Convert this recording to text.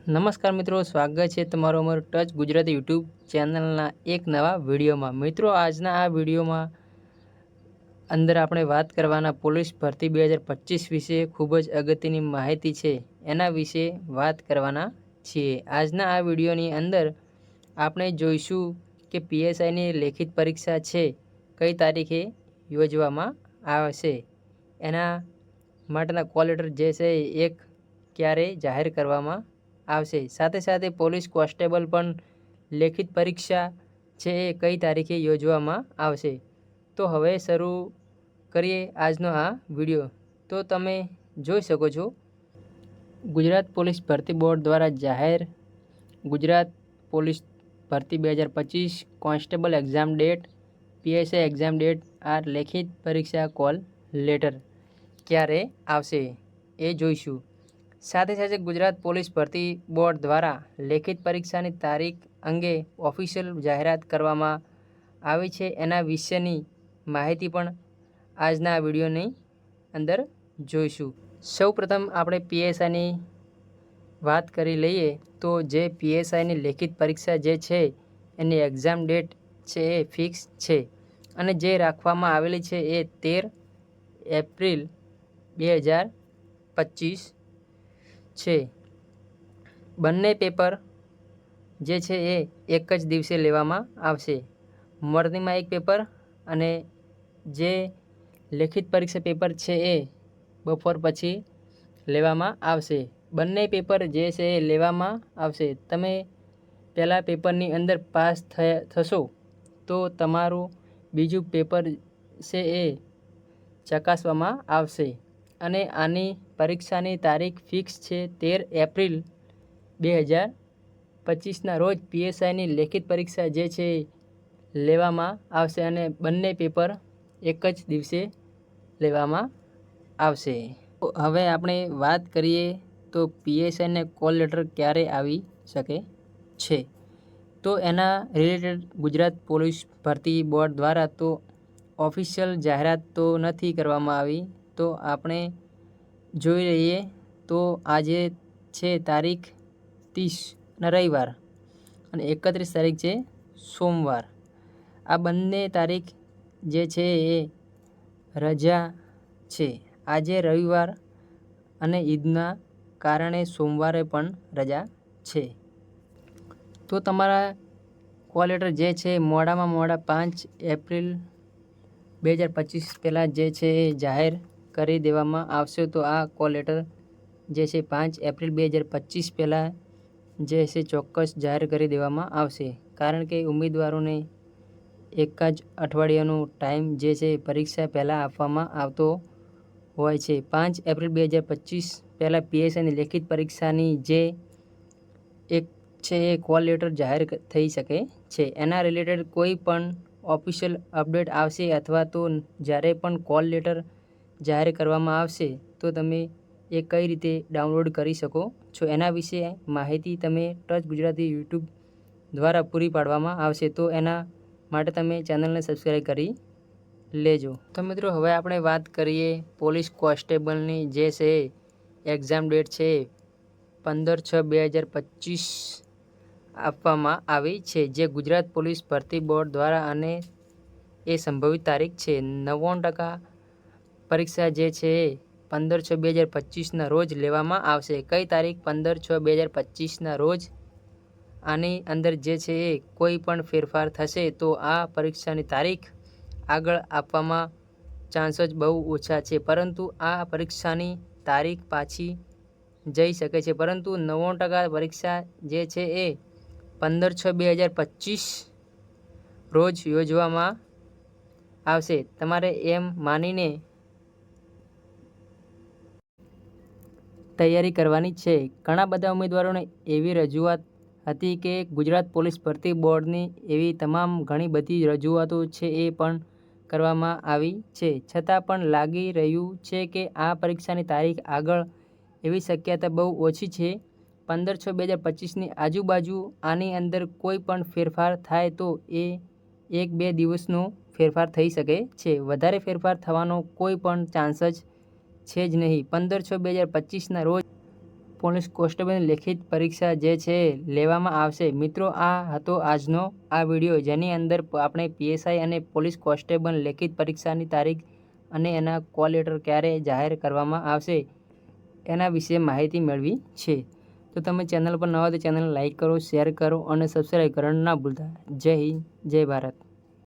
નમસ્કાર મિત્રો, સ્વાગત છે તમારો અમારો ટચ ગુજરાતી યુટ્યુબ ચેનલના એક નવા વિડીયોમાં। મિત્રો, આજના આ વિડીયોમાં અંદર આપણે વાત કરવાના પોલીસ ભરતી 2025 વિશે ખૂબ જ અગત્યની માહિતી છે, એના વિશે વાત કરવાના છીએ। આજના આ વિડીયોની અંદર આપણે જોઈશું કે પીએસઆઈની લેખિત પરીક્ષા છે કઈ તારીખે યોજવામાં આવશે, એના માટેના કોલ લેટર જે છે એક ક્યારે જાહેર કરવામાં આવશે, સાથે સાથે પોલીસ કોન્સ્ટેબલ પણ લેખિત પરીક્ષા છે એ કઈ તારીખે યોજવામાં આવશે। તો હવે શરૂ કરીએ આજનો આ વિડીયો। તો તમે જોઈ શકો છો, ગુજરાત પોલીસ ભરતી બોર્ડ દ્વારા જાહેર ગુજરાત પોલીસ ભરતી 2025 constable exam date, PSI exam date, આ લેખિત પરીક્ષા કોલ લેટર ક્યારે આવશે એ જોઈશું। સાથે સાથે ગુજરાત પોલીસ ભરતી બોર્ડ દ્વારા લેખિત પરીક્ષાની તારીખ અંગે ઓફિશિયલ જાહેરાત કરવામાં આવી છે, એના વિશેની માહિતી પણ આજના વિડીયોની અંદર જોઈશું। સૌપ્રથમ આપણે પીએસઆઈની વાત કરી લઈએ તો જે પીએસઆઈની લેખિત પરીક્ષા જે છે એની એક્ઝામ ડેટ છે એ ફિક્સ છે અને જે રાખવામાં આવેલી છે એ 13 એપ્રિલ 2025 છે। બંને પેપર જે છે એ એક જ દિવસે લેવામાં આવશે, મોર્નિંગમાં એક પેપર અને જે લેખિત પરીક્ષા પેપર છે એ બપોર પછી લેવામાં આવશે। બંને પેપર જે છે એ લેવામાં આવશે, તમે પહેલાં પેપરની અંદર પાસ થશો તો તમારું બીજું પેપર છે એ ચકાસવામાં આવશે અને આની પરીક્ષાની તારીખ ફિક્સ છે 13 એપ્રિલ 2025ના રોજ પીએસઆઈની લેખિત પરીક્ષા જે છે લેવામાં આવશે અને બંને પેપર એક જ દિવસે લેવામાં આવશે। હવે આપણે વાત કરીએ તો પીએસઆઈને કોલ લેટર ક્યારે આવી શકે છે, તો એના રિલેટેડ ગુજરાત પોલીસ ભરતી બોર્ડ દ્વારા તો ઓફિશિયલ જાહેરાત તો નથી કરવામાં આવી। તો આપણે જોઈ લઈએ તો આજે છે તારીખ 30 અને રવિવાર અને 31 તારીખ છે સોમવાર, આ બંને તારીખ જે છે એ રજા છે। આજે રવિવાર અને ઈદના કારણે સોમવારે પણ રજા છે, તો તમારા કોલ લેટર જે છે મોડામાં મોડા 5 એપ્રિલ 2025 પહેલાં જે છે એ જાહેર કરી દેવામાં આવશે। તો આ કોલ લેટર જે છે 5 એપ્રિલ 2025 પહેલાં જે છે ચોક્કસ જાહેર કરી દેવામાં આવશે, કારણ કે ઉમેદવારોને એક જ અઠવાડિયાનો ટાઈમ જે છે પરીક્ષા પહેલાં આપવામાં આવતો હોય છે। 5 એપ્રિલ 2025 પહેલાં પીએસઆઈની લેખિત પરીક્ષાની જે એક છે એ કોલ લેટર જાહેર થઈ શકે છે, એના રિલેટેડ કોઈ પણ ઓફિશિયલ અપડેટ આવશે અથવા તો જ્યારે પણ કોલ લેટર જાહેર કરવામાં આવશે તો તમે એ કઈ રીતે ડાઉનલોડ કરી શકો છો એના વિશે માહિતી તમે ટચ ગુજરાતી યુટ્યુબ દ્વારા પૂરી પાડવામાં આવશે, તો એના માટે તમે ચેનલને સબસ્ક્રાઈબ કરી લેજો। તો મિત્રો, હવે આપણે વાત કરીએ પોલીસ કોન્સ્ટેબલની જે છે એક્ઝામ ડેટ છે 15/6/2025 આપવામાં આવી છે, જે ગુજરાત પોલીસ ભરતી બોર્ડ દ્વારા, અને એ સંભવિત તારીખ છે 99% પરીક્ષા જે છે 15/6/2025ના રોજ લેવામાં આવશે। કઈ તારીખ? 15/6/2025ના રોજ। આની અંદર જે છે એ કોઈ પણ ફેરફાર થશે તો આ પરીક્ષાની તારીખ આગળ આપવામાં ચાન્સ જ બહુ ઓછા છે, પરંતુ આ પરીક્ષાની તારીખ પાછી જઈ શકે છે, પરંતુ 99% પરીક્ષા જે છે એ 15/6/2025 રોજ યોજવામાં આવશે। તમારે એમ માનીને તૈયારી કરવાની છે। ઘણા બધા ઉમેદવારોને એવી રજૂઆત હતી કે ગુજરાત પોલીસ ભરતી બોર્ડની એવી તમામ ઘણી બધી રજૂઆતો છે એ પણ કરવામાં આવી છે, છતાં પણ લાગી રહ્યું છે કે આ પરીક્ષાની તારીખ આગળ એવી શક્યતા બહુ ઓછી છે। 15/6/2025ની આજુબાજુ આની અંદર કોઈ પણ ફેરફાર થાય તો એ 1-2 દિવસનો ફેરફાર થઈ શકે છે, વધારે ફેરફાર થવાનો કોઈ પણ ચાન્સ જ છે જ નહીં। 15/6/2025ના રોજ પોલીસ કોન્સ્ટેબલની લેખિત પરીક્ષા જે છે લેવામાં આવશે. મિત્રો, આ હતો આજનો આ વિડીયો, જેની અંદર આપણે પીએસઆઈ અને પોલીસ કોન્સ્ટેબલ લેખિત પરીક્ષાની તારીખ અને એના કોલ લેટર ક્યારે જાહેર કરવામાં આવશે એના વિશે માહિતી મેળવી છે. તો તમે ચેનલ પર નવા તો ચેનલ લાઈક કરો, શેર કરો અને સબસ્ક્રાઈબ કરવાનું ના ભૂલતા. જય હિન્દ, જય ભારત.